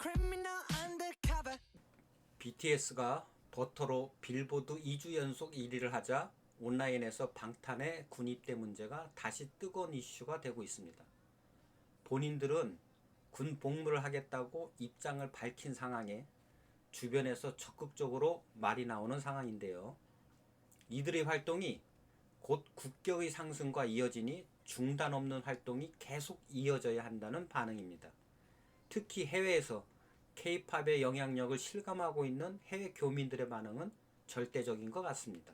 criminal undercover. BTS가 버터로 빌보드 2주 연속 1위를 하자 온라인에서 방탄의 군 입대 문제가 다시 뜨거운 이슈가 되고 있습니다. 본인들은 군 복무를 하겠다고 입장을 밝힌 상황에 주변에서 적극적으로 말이 나오는 상황인데요. 이들의 활동이 곧 국격의 상승과 이어지니 중단 없는 활동이 계속 이어져야 한다는 반응입니다. 특히 해외에서 K-팝의 영향력을 실감하고 있는 해외 교민들의 반응은 절대적인 것 같습니다.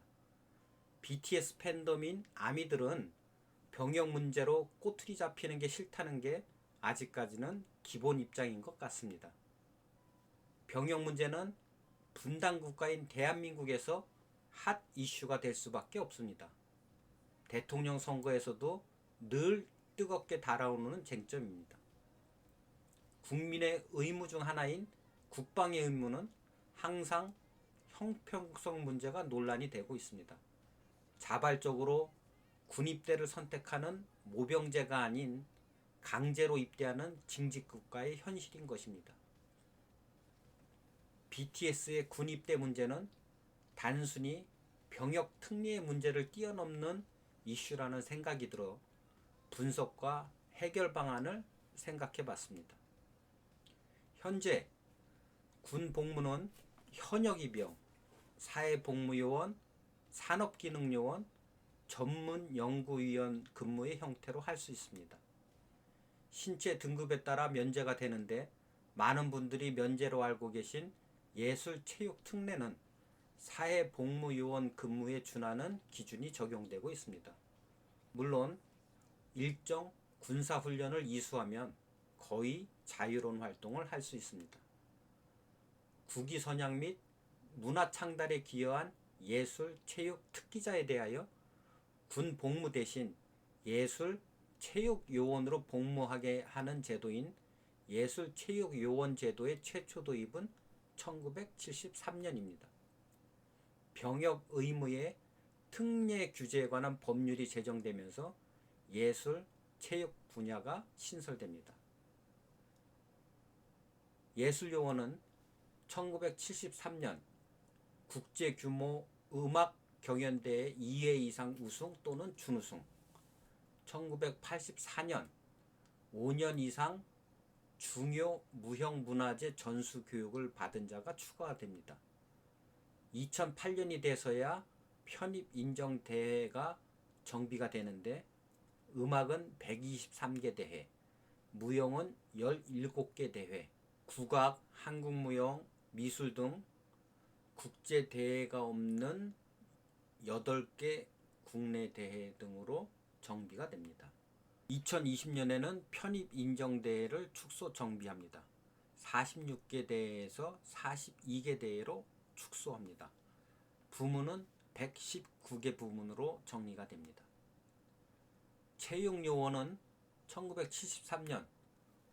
BTS 팬덤인 아미들은 병역 문제로 꼬투리 잡히는 게 싫다는 게 아직까지는 기본 입장인 것 같습니다. 병역 문제는 분단 국가인 대한민국에서 핫 이슈가 될 수밖에 없습니다. 대통령 선거에서도 늘 뜨겁게 달아오르는 쟁점입니다. 국민의 의무 중 하나인 국방의 의무는 항상 형평성 문제가 논란이 되고 있습니다. 자발적으로 군입대를 선택하는 모병제가 아닌 강제로 입대하는 징집국가의 현실인 것입니다. BTS의 군입대 문제는 단순히 병역 특례의 문제를 뛰어넘는 이슈라는 생각이 들어 분석과 해결 방안을 생각해 봤습니다. 현재 군 복무는 현역입영, 사회복무요원, 산업기능요원, 전문연구위원 근무의 형태로 할 수 있습니다. 신체 등급에 따라 면제가 되는데 많은 분들이 면제로 알고 계신 예술체육특례는 사회복무요원 근무에 준하는 기준이 적용되고 있습니다. 물론 일정 군사훈련을 이수하면 거의 자유로운 활동을 할 수 있습니다. 국위선양 및 문화창달에 기여한 예술, 체육 특기자에 대하여 군 복무 대신 예술, 체육 요원으로 복무하게 하는 제도인 예술, 체육 요원 제도의 최초 도입은 1973년입니다. 병역 의무의 특례 규제에 관한 법률이 제정되면서 예술, 체육 분야가 신설됩니다. 예술요원은 1973년 국제규모 음악경연대회 2회 이상 우승 또는 준우승, 1984년 5년 이상 중요 무형문화재 전수교육을 받은 자가 추가됩니다. 2008년이 돼서야 편입 인정 대회가 정비가 되는데 음악은 123개 대회, 무용은 17개 대회, 국악, 한국무용, 미술 등 국제 대회가 없는 8개 국내 대회 등으로 정비가 됩니다. 2020년에는 편입 인정 대회를 축소 정비합니다. 46개 대회에서 42개 대회로 축소합니다. 부문은 119개 부문으로 정리가 됩니다. 체육요원은 1973년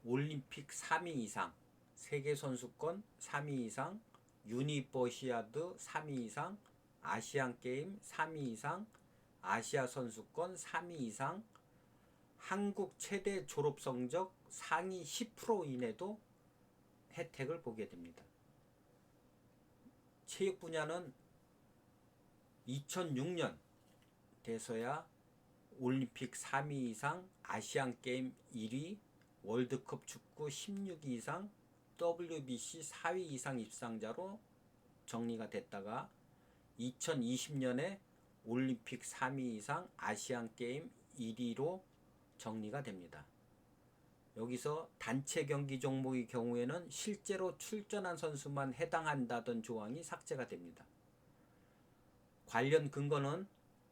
올림픽 3위 이상, 세계선수권 3위 이상, 유니버시아드 3위 이상, 아시안게임 3위 이상, 아시아선수권 3위 이상, 한국 최대 졸업성적 상위 10% 이내도 혜택을 보게 됩니다. 체육 분야는 2006년 돼서야 올림픽 3위 이상, 아시안게임 1위, 월드컵 축구 16위 이상, WBC 4위 이상 입상자로 정리가 됐다가 2020년에 올림픽 3위 이상, 아시안게임 1위로 정리가 됩니다. 여기서 단체 경기 종목의 경우에는 실제로 출전한 선수만 해당한다던 조항이 삭제가 됩니다. 관련 근거는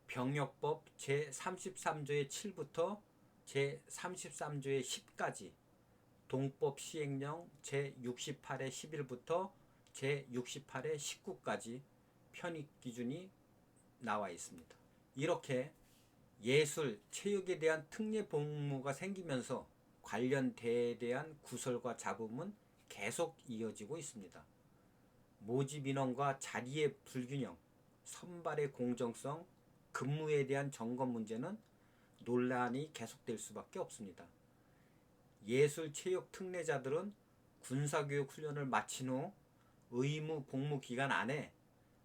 병역법 제33조의 7부터 제33조의 10까지, 동법 시행령 제68의 11부터 제68의 19까지 편입 기준이 나와 있습니다. 이렇게 예술, 체육에 대한 특례 복무가 생기면서 관련 대회에 대한 구설과 잡음은 계속 이어지고 있습니다. 모집 인원과 자리의 불균형, 선발의 공정성, 근무에 대한 점검 문제는 논란이 계속될 수밖에 없습니다. 예술, 체육 특례자들은 군사교육 훈련을 마친 후 의무 복무 기간 안에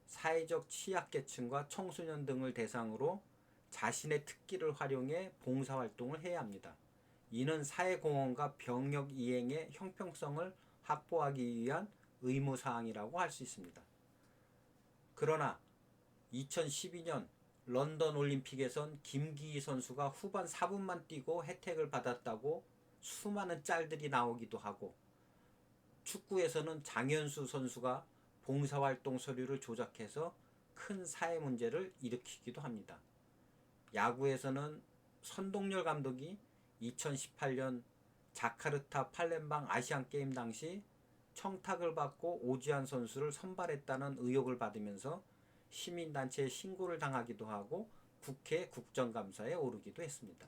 사회적 취약계층과 청소년 등을 대상으로 자신의 특기를 활용해 봉사활동을 해야 합니다. 이는 사회공헌과 병역 이행의 형평성을 확보하기 위한 의무사항이라고 할 수 있습니다. 그러나 2012년 런던 올림픽에선 김기희 선수가 후반 4분만 뛰고 혜택을 받았다고 수많은 짤들이 나오기도 하고, 축구에서는 장현수 선수가 봉사활동 서류를 조작해서 큰 사회 문제를 일으키기도 합니다. 야구에서는 선동열 감독이 2018년 자카르타 팔렘방 아시안게임 당시 청탁을 받고 오지환 선수를 선발했다는 의혹을 받으면서 시민단체에 신고를 당하기도 하고 국회 국정감사에 오르기도 했습니다.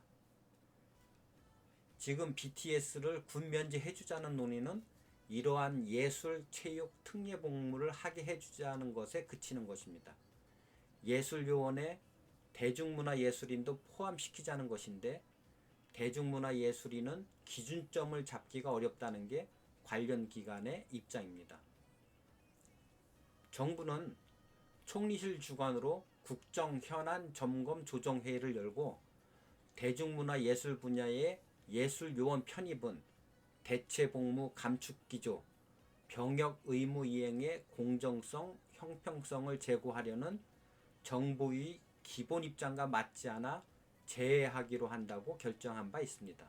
지금 BTS를 군 면제해주자는 논의는 이러한 예술, 체육, 특례 복무를 하게 해주자는 것에 그치는 것입니다. 예술요원에 대중문화예술인도 포함시키자는 것인데, 대중문화예술인은 기준점을 잡기가 어렵다는 게 관련 기관의 입장입니다. 정부는 총리실 주관으로 국정 현안 점검 조정회의를 열고 대중문화예술 분야의 예술요원 편입은 대체복무 감축기조, 병역 의무 이행의 공정성, 형평성을 제고하려는 정부의 기본 입장과 맞지 않아 제외하기로 한다고 결정한 바 있습니다.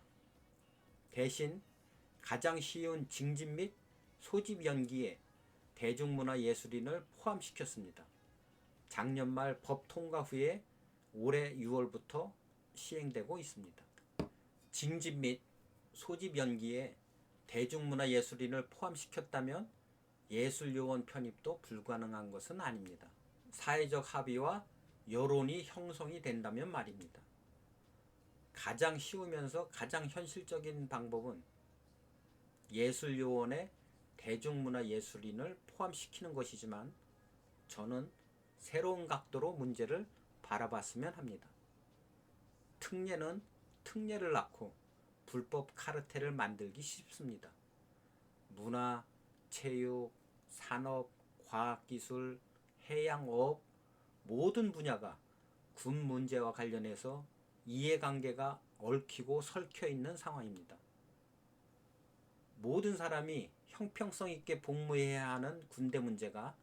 대신 가장 쉬운 징집 및 소집 연기에 대중문화예술인을 포함시켰습니다. 작년 말 법 통과 후에 올해 6월부터 시행되고 있습니다. 징집 및 소집 연기에 대중문화예술인을 포함시켰다면 예술요원 편입도 불가능한 것은 아닙니다. 사회적 합의와 여론이 형성이 된다면 말입니다. 가장 쉬우면서 가장 현실적인 방법은 예술요원에 대중문화예술인을 포함시키는 것이지만, 저는 새로운 각도로 문제를 바라봤으면 합니다. 특례는 특례를 낳고 불법 카르텔을 만들기 쉽습니다. 문화, 체육, 산업, 과학기술, 해양어업 모든 분야가 군 문제와 관련해서 이해관계가 얽히고 설켜 있는 상황입니다. 모든 사람이 형평성 있게 복무해야 하는 군대 문제가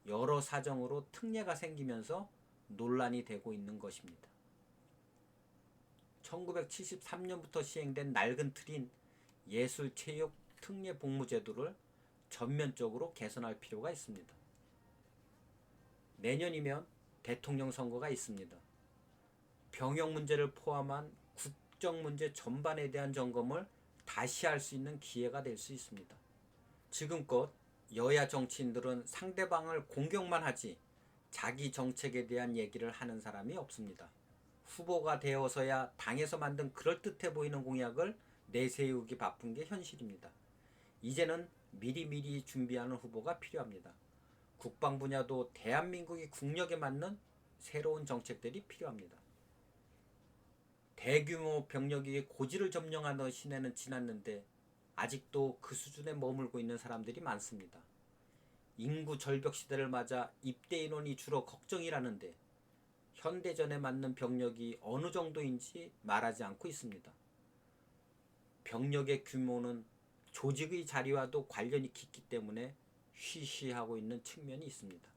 여러 사정으로 특례가 생기면서 논란이 되고 있는 것입니다. 1973년부터 시행된 낡은 틀인 예술, 체육, 특례 복무 제도를 전면적으로 개선할 필요가 있습니다. 내년이면 대통령 선거가 있습니다. 병역 문제를 포함한 국정 문제 전반에 대한 점검을 다시 할 수 있는 기회가 될 수 있습니다. 지금껏 여야 정치인들은 상대방을 공격만 하지 자기 정책에 대한 얘기를 하는 사람이 없습니다. 후보가 되어서야 당에서 만든 그럴듯해 보이는 공약을 내세우기 바쁜 게 현실입니다. 이제는 미리미리 준비하는 후보가 필요합니다. 국방 분야도 대한민국의 국력에 맞는 새로운 정책들이 필요합니다. 대규모 병력이 고지를 점령하는 시대는 지났는데 아직도 그 수준에 머물고 있는 사람들이 많습니다. 인구 절벽 시대를 맞아 입대 인원이 줄어 걱정이라는데 현대전에 맞는 병력이 어느 정도인지 말하지 않고 있습니다. 병력의 규모는 조직의 자리와도 관련이 깊기 때문에 쉬쉬하고 있는 측면이 있습니다.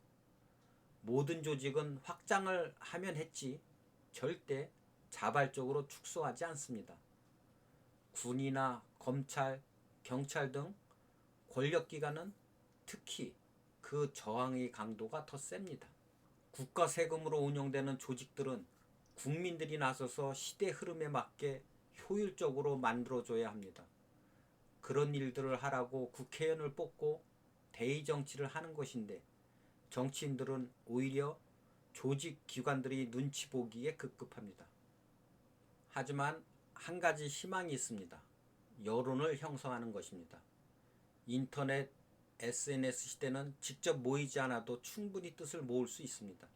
모든 조직은 확장을 하면 했지 절대 자발적으로 축소하지 않습니다. 군이나 검찰, 경찰 등 권력기관은 특히 그 저항의 강도가 더 셉니다. 국가 세금으로 운영되는 조직들은 국민들이 나서서 시대 흐름에 맞게 효율적으로 만들어줘야 합니다. 그런 일들을 하라고 국회의원을 뽑고 대의 정치를 하는 것인데, 정치인들은 오히려 조직 기관들이 눈치 보기에 급급합니다. 하지만 한 가지 희망이 있습니다. 여론을 형성하는 것입니다. 인터넷, SNS 시대는 직접 모이지 않아도 충분히 뜻을 모을 수 있습니다.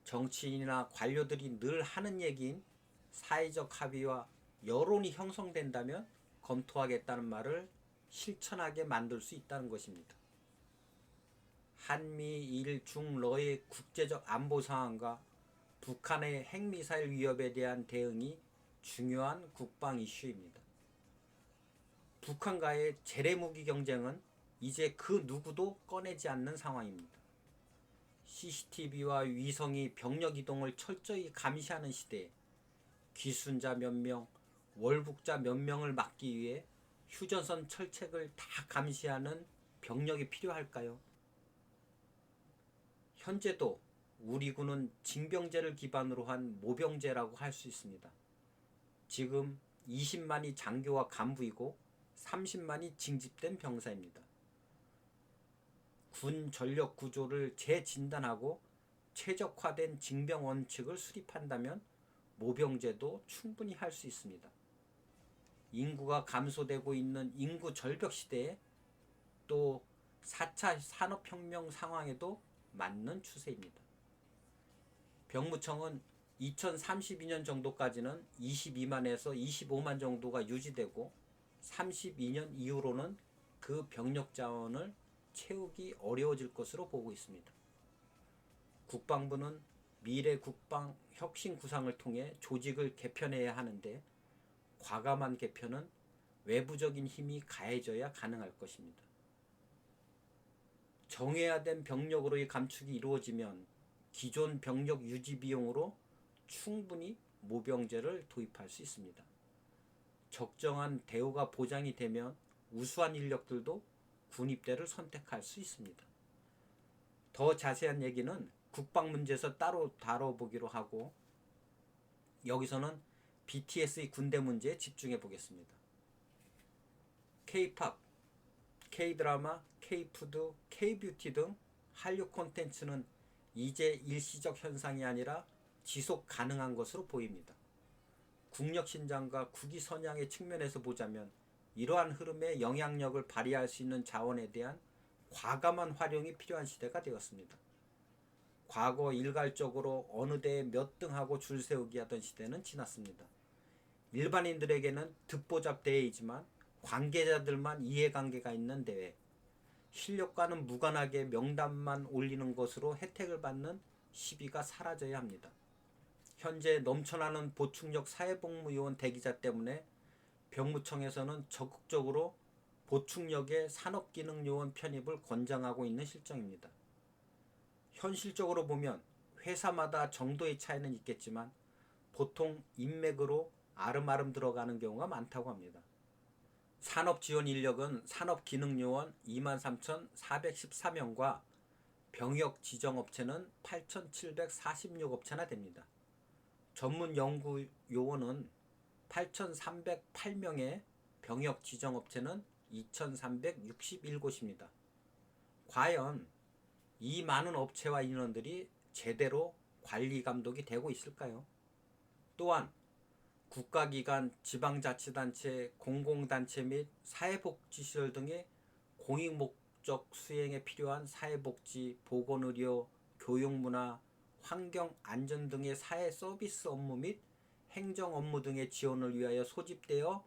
정치인이나 관료들이 늘 하는 얘기인 사회적 합의와 여론이 형성된다면 검토하겠다는 말을 실천하게 만들 수 있다는 것입니다. 한미일 중러의 국제적 안보 상황과 북한의 핵미사일 위협에 대한 대응이 중요한 국방 이슈입니다. 북한과의 재래무기 경쟁은 이제 그 누구도 꺼내지 않는 상황입니다. CCTV와 위성이 병력 이동을 철저히 감시하는 시대에 귀순자 몇 명, 월북자 몇 명을 막기 위해 휴전선 철책을 다 감시하는 병력이 필요할까요? 현재도 우리 군은 징병제를 기반으로 한 모병제라고 할 수 있습니다. 지금 20만이 장교와 간부이고 30만이 징집된 병사입니다. 군 전력 구조를 재진단하고 최적화된 징병 원칙을 수립한다면 모병제도 충분히 할 수 있습니다. 인구가 감소되고 있는 인구 절벽 시대에 또 4차 산업혁명 상황에도 맞는 추세입니다. 병무청은 2032년 정도까지는 22만에서 25만 정도가 유지되고 32년 이후로는 그 병력 자원을 채우기 어려워질 것으로 보고 있습니다. 국방부는 미래 국방 혁신 구상을 통해 조직을 개편해야 하는데 과감한 개편은 외부적인 힘이 가해져야 가능할 것입니다. 정해야 된 병력으로의 감축이 이루어지면 기존 병력 유지 비용으로 충분히 모병제를 도입할 수 있습니다. 적정한 대우가 보장이 되면 우수한 인력들도 군입대를 선택할 수 있습니다. 더 자세한 얘기는 국방 문제에서 따로 다뤄보기로 하고 여기서는 BTS의 군대 문제에 집중해 보겠습니다. K-팝, K-드라마, K-푸드, K-뷰티 등 한류 콘텐츠는 이제 일시적 현상이 아니라 지속 가능한 것으로 보입니다. 국력 신장과 국위 선양의 측면에서 보자면 이러한 흐름에 영향력을 발휘할 수 있는 자원에 대한 과감한 활용이 필요한 시대가 되었습니다. 과거 일괄적으로 어느 대에 몇 등 하고 줄 세우기 하던 시대는 지났습니다. 일반인들에게는 듣보잡 대회이지만 관계자들만 이해관계가 있는 대회, 실력과는 무관하게 명단만 올리는 것으로 혜택을 받는 시비가 사라져야 합니다. 현재 넘쳐나는 보충력 사회복무요원 대기자 때문에 병무청에서는 적극적으로 보충력의 산업기능요원 편입을 권장하고 있는 실정입니다. 현실적으로 보면 회사마다 정도의 차이는 있겠지만 보통 인맥으로 아름아름 들어가는 경우가 많다고 합니다. 산업지원 인력은 산업기능요원 23,414명과 병역지정업체는 8,746업체나 됩니다. 전문연구요원은 8,308명에 병역지정업체는 2,361곳입니다. 과연 이 많은 업체와 인원들이 제대로 관리 감독이 되고 있을까요? 또한 국가기관, 지방자치단체, 공공단체 및 사회복지시설 등의 공익목적 수행에 필요한 사회복지, 보건의료, 교육문화, 환경안전 등의 사회 서비스 업무 및 행정 업무 등의 지원을 위하여 소집되어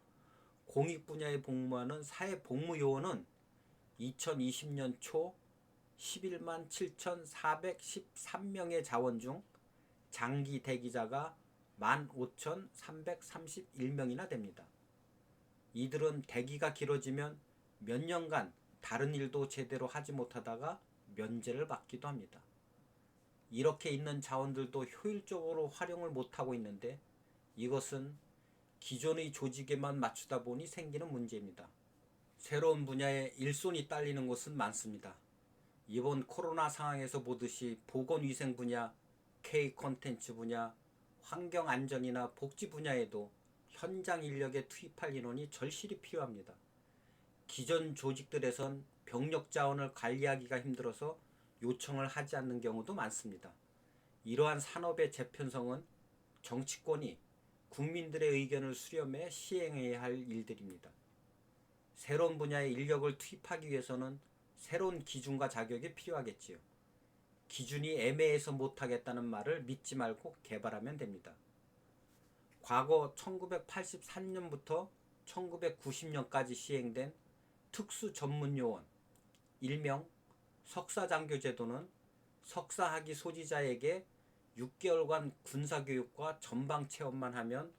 공익 분야에 복무하는 사회복무요원은 2020년 초 11만 7,413명의 자원 중 장기 대기자가 15,331명이나 됩니다. 이들은 대기가 길어지면 몇 년간 다른 일도 제대로 하지 못하다가 면제를 받기도 합니다. 이렇게 있는 자원들도 효율적으로 활용을 못하고 있는데 이것은 기존의 조직에만 맞추다 보니 생기는 문제입니다. 새로운 분야에 일손이 딸리는 곳은 많습니다. 이번 코로나 상황에서 보듯이 보건위생 분야, K-콘텐츠 분야, 환경안전이나 복지 분야에도 현장 인력에 투입할 인원이 절실히 필요합니다. 기존 조직들에선 병력 자원을 관리하기가 힘들어서 요청을 하지 않는 경우도 많습니다. 이러한 산업의 재편성은 정치권이 국민들의 의견을 수렴해 시행해야 할 일들입니다. 새로운 분야의 인력을 투입하기 위해서는 새로운 기준과 자격이 필요하겠지요. 기준이 애매해서 못하겠다는 말을 믿지 말고 개발하면 됩니다. 과거 1983년부터 1990년까지 시행된 특수 전문 요원, 일명 석사장교 제도는 석사학위 소지자에게 6개월간 군사교육과 전방 체험만 하면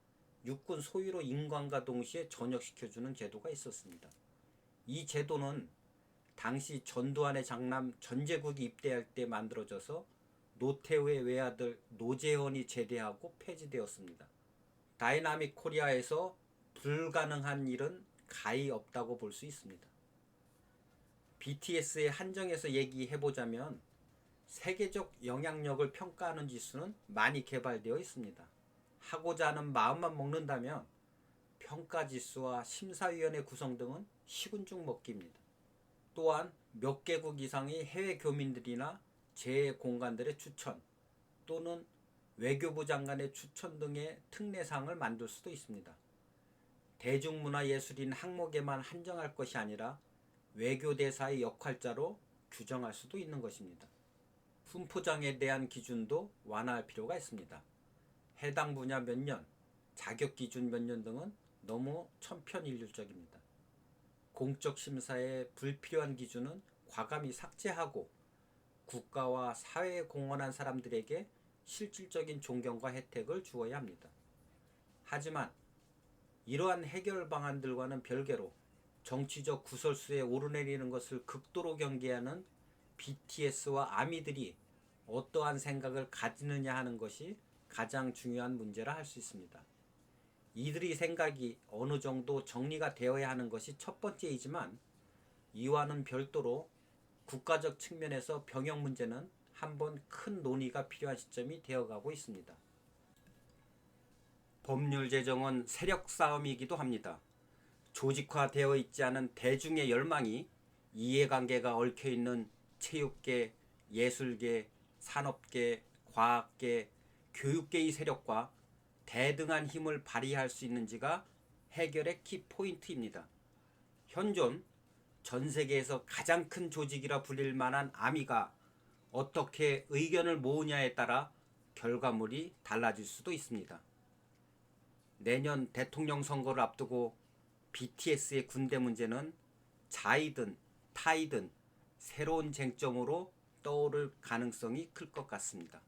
육군 소위로 임관과 동시에 전역시켜주는 제도가 있었습니다. 이 제도는 당시 전두환의 장남 전제국이 입대할 때 만들어져서 노태우의 외아들 노재헌이 제대하고 폐지되었습니다. 다이나믹 코리아에서 불가능한 일은 가히 없다고 볼 수 있습니다. BTS의 한정에서 얘기해보자면 세계적 영향력을 평가하는 지수는 많이 개발되어 있습니다. 하고자 하는 마음만 먹는다면 평가지수와 심사위원회 구성 등은 식은죽 먹기입니다. 또한 몇 개국 이상의 해외 교민들이나 제 공간들의 추천 또는 외교부 장관의 추천 등의 특례상을 만들 수도 있습니다. 대중문화예술인 항목에만 한정할 것이 아니라 외교대사의 역할자로 규정할 수도 있는 것입니다. 훈포장에 대한 기준도 완화할 필요가 있습니다. 해당 분야 몇 년, 자격 기준 몇 년 등은 너무 천편일률적입니다. 공적 심사에 불필요한 기준은 과감히 삭제하고 국가와 사회에 공헌한 사람들에게 실질적인 존경과 혜택을 주어야 합니다. 하지만 이러한 해결 방안들과는 별개로 정치적 구설수에 오르내리는 것을 극도로 경계하는 BTS와 아미들이 어떠한 생각을 가지느냐 하는 것이 가장 중요한 문제라 할 수 있습니다. 이들의 생각이 어느 정도 정리가 되어야 하는 것이 첫 번째이지만 이와는 별도로 국가적 측면에서 병역 문제는 한번 큰 논의가 필요한 시점이 되어가고 있습니다. 법률 제정은 세력 싸움이기도 합니다. 조직화되어 있지 않은 대중의 열망이 이해관계가 얽혀있는 체육계, 예술계, 산업계, 과학계, 교육계의 세력과 대등한 힘을 발휘할 수 있는지가 해결의 키포인트입니다. 현존 전 세계에서 가장 큰 조직이라 불릴 만한 아미가 어떻게 의견을 모으냐에 따라 결과물이 달라질 수도 있습니다. 내년 대통령 선거를 앞두고 BTS의 군대 문제는 자이든 타이든 새로운 쟁점으로 떠오를 가능성이 클 것 같습니다.